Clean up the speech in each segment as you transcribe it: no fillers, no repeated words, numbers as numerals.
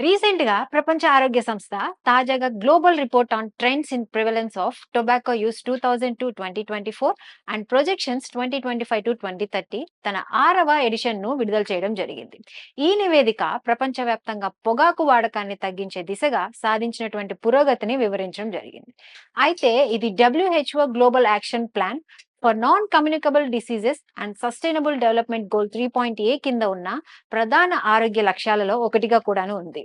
Recent గా ప్రపంచ ఆరోగ్య సంస్థ తాజాగా global report on trends in prevalence of tobacco use 2000 to 2024 and projections 2025 to 2030 తన 6వ ఎడిషన్ ను విడుదల చేయడం జరిగింది. ఈ నివేదిక ప్రపంచవ్యాప్తంగా పొగాకు వాడకాన్ని తగ్గించే దిశగా సాధించినటువంటి పురోగతిని వివరించడం జరిగింది. అయితే ఇది WHO global action plan for non communicable diseases and sustainable development goal 3.A కింద ఉన్న ప్రధాన ఆరోగ్య లక్ష్యాలలో ఒకటిగా కూడాను ఉంది.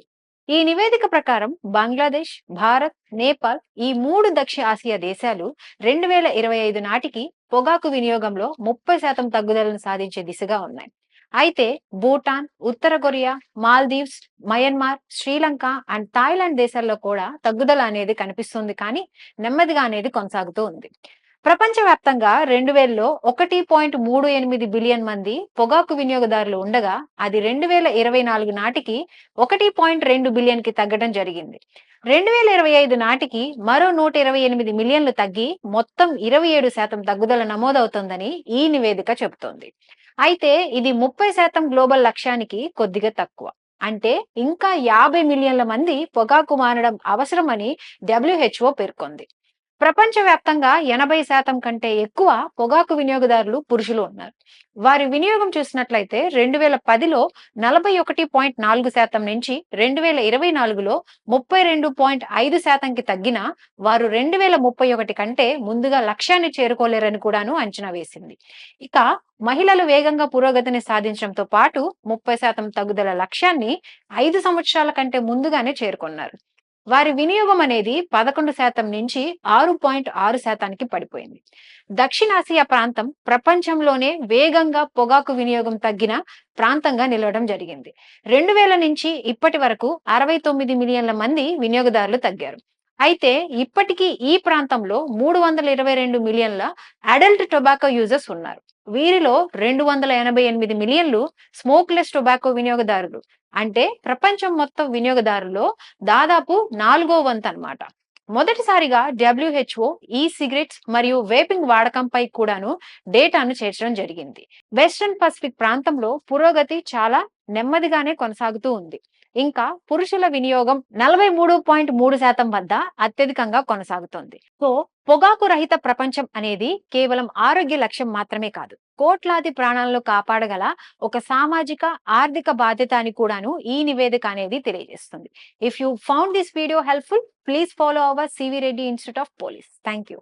ఈ నివేదిక ప్రకారం బంగ్లాదేశ్, భారత్, నేపాల్ ఈ 3 దక్షిణ ఆసియా దేశాలు 2025 నాటికి పొగాకు వినియోగంలో 30% తగ్గుదలను సాధించే దిశగా ఉన్నాయి. అయితే భూటాన్, ఉత్తర Korea, Maldives, Myanmar, Sri Lanka and Thailand దేశాల్లో కూడా తగ్గుదల అనేది కనిపిస్తుంది, కానీ నెమ్మదిగా అనేది కొనసాగుతూ ఉంది. ప్రపంచవ్యాప్తంగా 2000లో 1.38 బిలియన్ మంది పొగాకు వినియోగదారులు ఉండగా అది 2024 నాటికి 1.2 బిలియన్ కి తగ్గడం జరిగింది. 2025 నాటికి మరో 128 మిలియన్లు తగ్గి మొత్తం 27% తగ్గుదల నమోదవుతోందని ఈ నివేదిక చెబుతోంది. అయితే ఇది 30% గ్లోబల్ లక్ష్యానికి కొద్దిగా తక్కువ. అంటే ఇంకా 50 మిలియన్ల మంది పొగాకు మానడం అవసరమని WHO పేర్కొంది. ప్రపంచవ్యాప్తంగా 80% కంటే ఎక్కువ పొగాకు వినియోగదారులు పురుషులు ఉన్నారు. వారి వినియోగం చూసినట్లయితే 2010లో 41.4% నుంచి 2024లో 32.5%కి తగ్గిన వారు 2031 కంటే ముందుగా లక్ష్యాన్ని చేరుకోలేరని కూడాను అంచనా వేసింది. ఇక మహిళలు వేగంగా పురోగతిని సాధించడంతో పాటు 30% తగ్గుదల లక్ష్యాన్ని 5 సంవత్సరాల కంటే ముందుగానే చేరుకున్నారు. వారి వినియోగం అనేది 11% నుంచి 6.6%కి పడిపోయింది. దక్షిణాసియా ప్రాంతం ప్రపంచంలోనే వేగంగా పొగాకు వినియోగం తగ్గిన ప్రాంతంగా నిలవడం జరిగింది. 2000 నుంచి ఇప్పటి వరకు 69 మిలియన్ల మంది వినియోగదారులు తగ్గారు. అయితే ఇప్పటికీ ఈ ప్రాంతంలో 322 మిలియన్ల అడల్ట్ టొబాకో యూజర్స్ ఉన్నారు. వీరిలో 288 మిలియన్లు స్మోక్లెస్ టొబాకో వినియోగదారులు. అంటే ప్రపంచం మొత్తం వినియోగదారులో దాదాపు 4వ వంతు అన్నమాట. మొదటిసారిగా WHO ఈ సిగరెట్స్ మరియు వేపింగ్ వాడకంపై కూడాను డేటాను చేర్చడం జరిగింది. వెస్టర్న్ పసిఫిక్ ప్రాంతంలో పురోగతి చాలా నెమ్మదిగానే కొనసాగుతూ ఉంది. ఇంకా పురుషుల వినియోగం 43.3% వద్ద అత్యధికంగా కొనసాగుతోంది. సో పొగాకు రహిత ప్రపంచం అనేది కేవలం ఆరోగ్య లక్ష్యం మాత్రమే కాదు, కోట్లాది ప్రాణాలను కాపాడగల ఒక సామాజిక ఆర్థిక బాధ్యత అని కూడాను ఈ నివేదిక అనేది తెలియజేస్తుంది. If you found this video helpful, please follow our CV Reddy institute of police. Thank you.